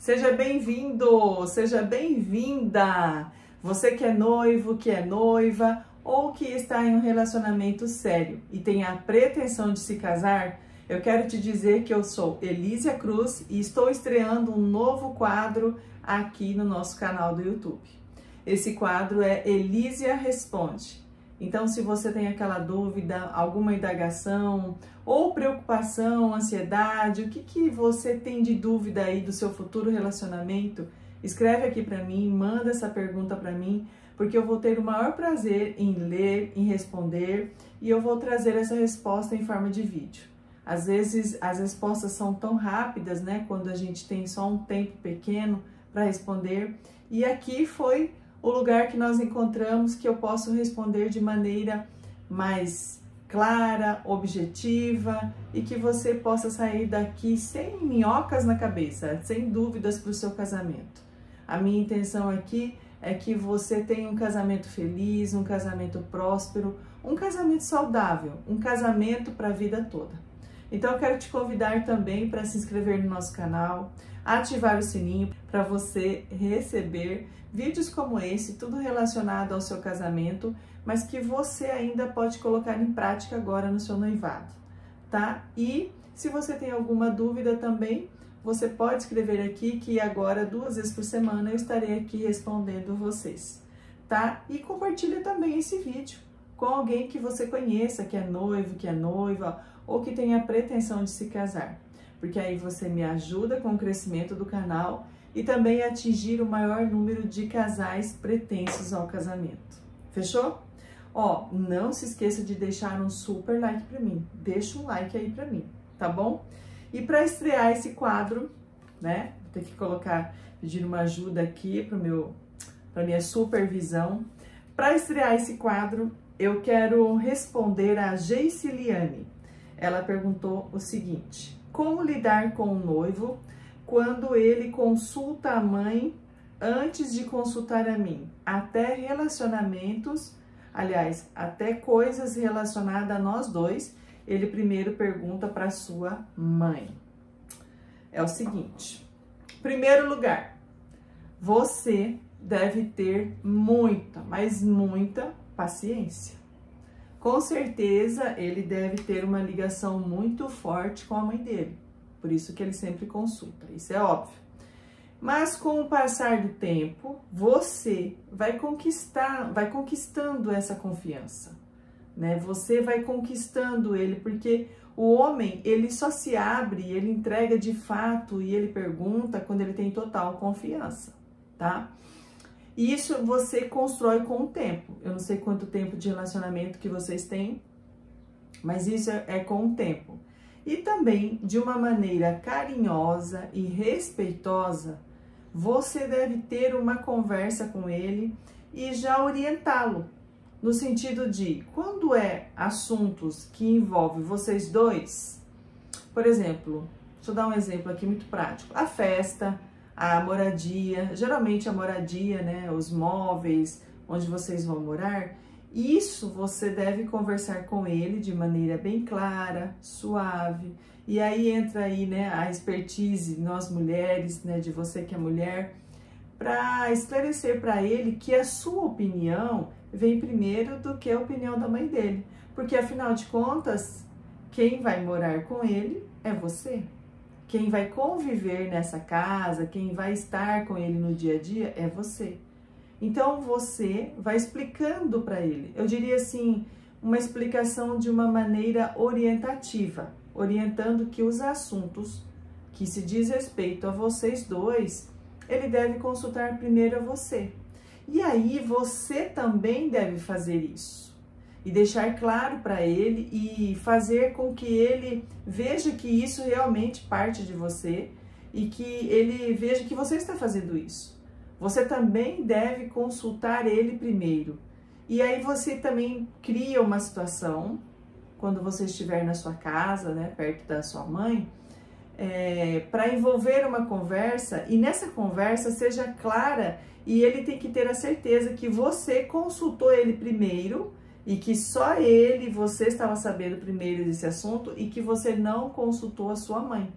Seja bem-vindo, seja bem-vinda! Você que é noivo, que é noiva ou que está em um relacionamento sério e tem a pretensão de se casar, eu quero te dizer que eu sou Elísia Cruz e estou estreando um novo quadro aqui no nosso canal do YouTube. Esse quadro é Elísia Responde. Então, se você tem aquela dúvida, alguma indagação ou preocupação, ansiedade, o que você tem de dúvida aí do seu futuro relacionamento, escreve aqui para mim, manda essa pergunta para mim, porque eu vou ter o maior prazer em ler, em responder e eu vou trazer essa resposta em forma de vídeo. Às vezes as respostas são tão rápidas, né, quando a gente tem só um tempo pequeno para responder, e aqui foi o lugar que nós encontramos que eu posso responder de maneira mais clara, objetiva e que você possa sair daqui sem minhocas na cabeça, sem dúvidas para o seu casamento. A minha intenção aqui é que você tenha um casamento feliz, um casamento próspero, um casamento saudável, um casamento para a vida toda. Então eu quero te convidar também para se inscrever no nosso canal, ativar o sininho para você receber vídeos como esse, tudo relacionado ao seu casamento, mas que você ainda pode colocar em prática agora no seu noivado, tá? E se você tem alguma dúvida também, você pode escrever aqui que agora 2 vezes por semana eu estarei aqui respondendo vocês, tá? E compartilha também esse vídeo com alguém que você conheça, que é noivo, que é noiva ou que tenha pretensão de se casar, porque aí você me ajuda com o crescimento do canal e também atingir o maior número de casais pretensos ao casamento. Fechou? Ó, não se esqueça de deixar um super like para mim. Deixa um like aí para mim, tá bom? E para estrear esse quadro, né? Vou ter que pedir uma ajuda aqui para minha supervisão. Para estrear esse quadro, eu quero responder a Geiciliane. Ela perguntou o seguinte: como lidar com o noivo quando ele consulta a mãe antes de consultar a mim? Até relacionamentos, aliás, até coisas relacionadas a nós dois, ele primeiro pergunta para sua mãe. É o seguinte: em primeiro lugar, você deve ter muita, mas muita paciência. Com certeza, ele deve ter uma ligação muito forte com a mãe dele. Por isso que ele sempre consulta, isso é óbvio. Mas com o passar do tempo, você vai conquistando essa confiança, né? Você vai conquistando ele, porque o homem, ele só se abre, ele entrega de fato e ele pergunta quando ele tem total confiança, tá? E isso você constrói com o tempo. Eu não sei quanto tempo de relacionamento que vocês têm, mas isso é com o tempo. E também, de uma maneira carinhosa e respeitosa, você deve ter uma conversa com ele e já orientá-lo, no sentido de, quando é assuntos que envolvem vocês dois, por exemplo, deixa eu dar um exemplo aqui muito prático, a festa, a moradia, geralmente a moradia, né, os móveis, onde vocês vão morar, isso você deve conversar com ele de maneira bem clara, suave, e aí entra aí, né, a expertise, nós mulheres, né, de você que é mulher, para esclarecer para ele que a sua opinião vem primeiro do que a opinião da mãe dele, porque afinal de contas, quem vai morar com ele é você. Quem vai conviver nessa casa, quem vai estar com ele no dia a dia é você. Então você vai explicando para ele, eu diria assim, uma explicação de uma maneira orientativa, orientando que os assuntos que se diz respeito a vocês dois, ele deve consultar primeiro a você. E aí você também deve fazer isso. E deixar claro para ele e fazer com que ele veja que isso realmente parte de você e que ele veja que você está fazendo isso. Você também deve consultar ele primeiro. E aí você também cria uma situação, quando você estiver na sua casa, né, perto da sua mãe, para envolver uma conversa, e nessa conversa seja clara e ele tem que ter a certeza que você consultou ele primeiro e que só você estava sabendo primeiro desse assunto e que você não consultou a sua mãe.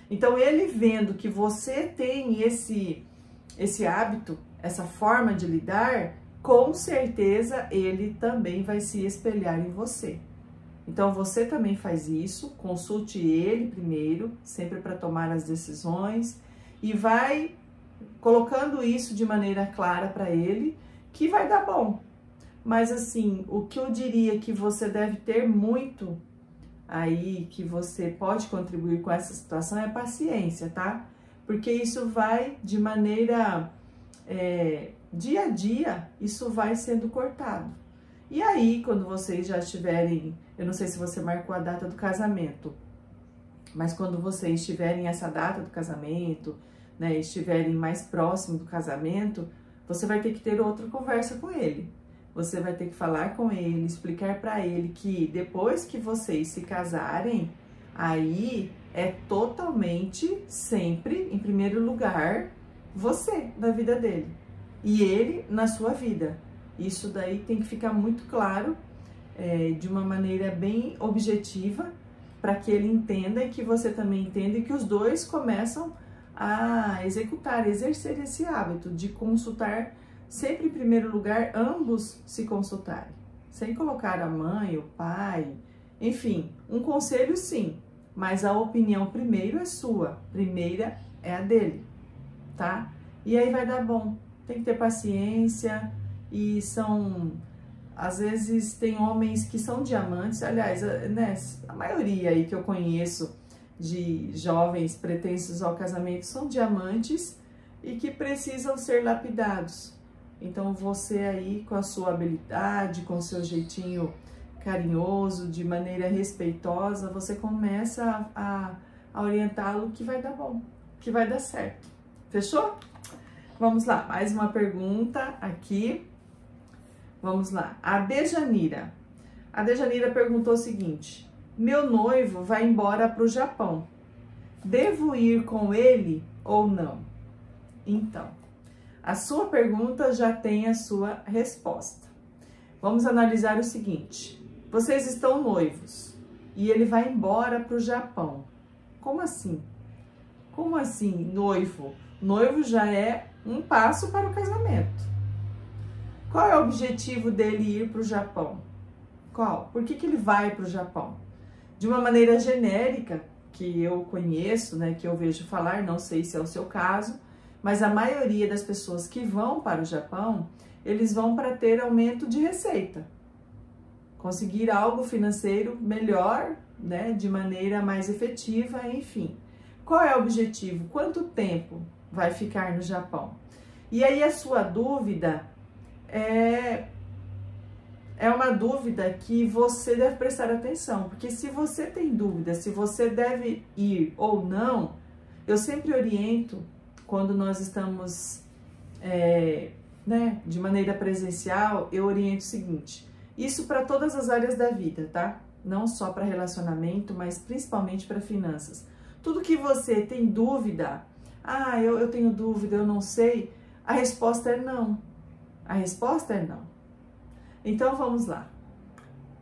Então, ele vendo que você tem esse hábito, essa forma de lidar, com certeza ele também vai se espelhar em você. Então, você também faz isso, consulte ele primeiro, sempre para tomar as decisões, e vai colocando isso de maneira clara para ele, que vai dar bom. Mas assim, o que eu diria que você deve ter muito aí, que você pode contribuir com essa situação, é paciência, tá? Porque isso vai de maneira, dia a dia, isso vai sendo cortado. E aí, quando vocês já estiverem, eu não sei se você marcou a data do casamento, mas quando vocês tiverem essa data do casamento, né, estiverem mais próximo do casamento, você vai ter que ter outra conversa com ele. Você vai ter que falar com ele, explicar para ele que depois que vocês se casarem, aí é totalmente, sempre, em primeiro lugar, você na vida dele e ele na sua vida. Isso daí tem que ficar muito claro, de uma maneira bem objetiva, para que ele entenda e que você também entenda e que os dois começam a exercer esse hábito de consultar sempre em primeiro lugar, ambos se consultarem, sem colocar a mãe, o pai, enfim, um conselho sim, mas a opinião primeiro é sua, primeira é a dele, tá? E aí vai dar bom, tem que ter paciência, e às vezes tem homens que são diamantes, aliás, né, a maioria aí que eu conheço de jovens pretensos ao casamento são diamantes e que precisam ser lapidados. Então, você aí, com a sua habilidade, com o seu jeitinho carinhoso, de maneira respeitosa, você começa a orientá-lo que vai dar bom, que vai dar certo. Fechou? Vamos lá, mais uma pergunta aqui. Vamos lá. A Dejanira perguntou o seguinte: meu noivo vai embora para o Japão. Devo ir com ele ou não? Então, a sua pergunta já tem a sua resposta. Vamos analisar o seguinte: vocês estão noivos e ele vai embora para o Japão. Como assim? Como assim, noivo? Noivo já é um passo para o casamento. Qual é o objetivo dele ir para o Japão? Qual? Por que ele vai para o Japão? De uma maneira genérica, que eu conheço, né, que eu vejo falar, não sei se é o seu caso, mas a maioria das pessoas que vão para o Japão, eles vão para ter aumento de receita. Conseguir algo financeiro melhor, né, de maneira mais efetiva, enfim. Qual é o objetivo? Quanto tempo vai ficar no Japão? E aí a sua dúvida é uma dúvida que você deve prestar atenção, porque se você tem dúvida se você deve ir ou não, eu sempre oriento, quando nós estamos né, de maneira presencial, eu oriento o seguinte: isso para todas as áreas da vida, tá? Não só para relacionamento, mas principalmente para finanças. Tudo que você tem dúvida, eu tenho dúvida, eu não sei, a resposta é não. A resposta é não. Então vamos lá.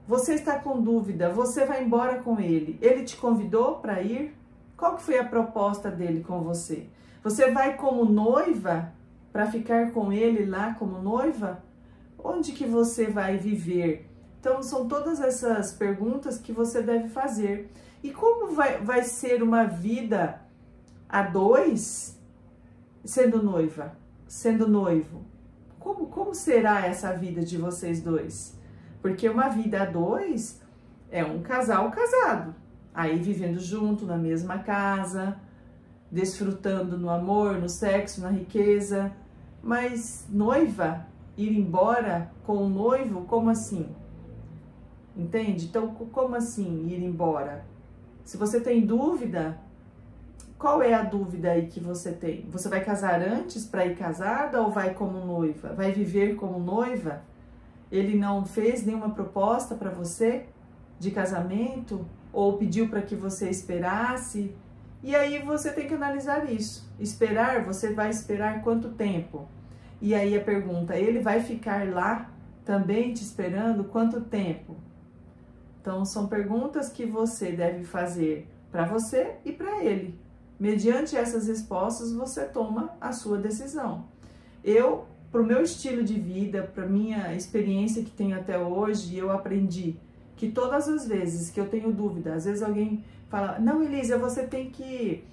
Você está com dúvida, você vai embora com ele. Ele te convidou para ir? Qual que foi a proposta dele com você? Você vai como noiva para ficar com ele lá como noiva? Onde que você vai viver? Então são todas essas perguntas que você deve fazer. E como vai ser uma vida a dois sendo noiva, sendo noivo? Como será essa vida de vocês dois? Porque uma vida a dois é um casal casado, aí vivendo junto na mesma casa, desfrutando no amor, no sexo, na riqueza. Mas noiva, ir embora com o noivo, como assim? Entende? Então, como assim ir embora? Se você tem dúvida, qual é a dúvida aí que você tem? Você vai casar antes para ir casada ou vai como noiva? Vai viver como noiva? Ele não fez nenhuma proposta para você de casamento ou pediu para que você esperasse? E aí você tem que analisar isso. Esperar, você vai esperar quanto tempo? E aí a pergunta, ele vai ficar lá também te esperando quanto tempo? Então são perguntas que você deve fazer para você e para ele. Mediante essas respostas, você toma a sua decisão. Para o meu estilo de vida, para minha experiência que tenho até hoje, eu aprendi que todas as vezes que eu tenho dúvida, às vezes alguém fala, não, Elisa, você tem que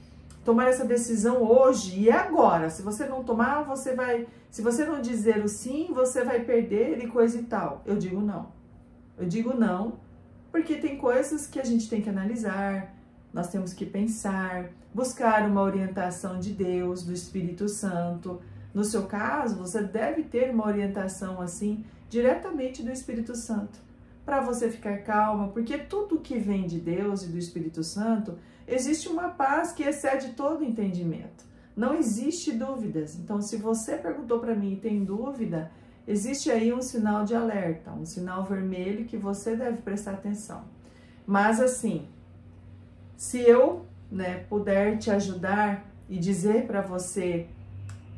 tomar essa decisão hoje e é agora. Se você não tomar, você vai... Se você não dizer o sim, você vai perder e coisa e tal. Eu digo não. Eu digo não, porque tem coisas que a gente tem que analisar, nós temos que pensar, buscar uma orientação de Deus, do Espírito Santo. No seu caso, você deve ter uma orientação assim, diretamente do Espírito Santo, para você ficar calma, porque tudo que vem de Deus e do Espírito Santo, existe uma paz que excede todo entendimento. Não existe dúvidas. Então, se você perguntou para mim e tem dúvida, existe aí um sinal de alerta, um sinal vermelho que você deve prestar atenção. Mas assim, se eu, puder te ajudar e dizer para você,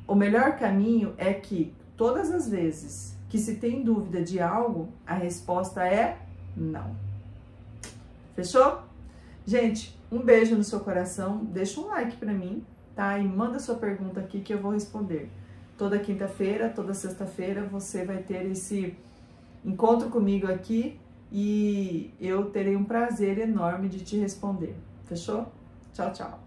o melhor caminho é que todas as vezes que se tem dúvida de algo, a resposta é não. Fechou? Gente, um beijo no seu coração, deixa um like para mim, tá? E manda sua pergunta aqui que eu vou responder. Toda quinta-feira, toda sexta-feira, você vai ter esse encontro comigo aqui e eu terei um prazer enorme de te responder. Fechou? Tchau, tchau.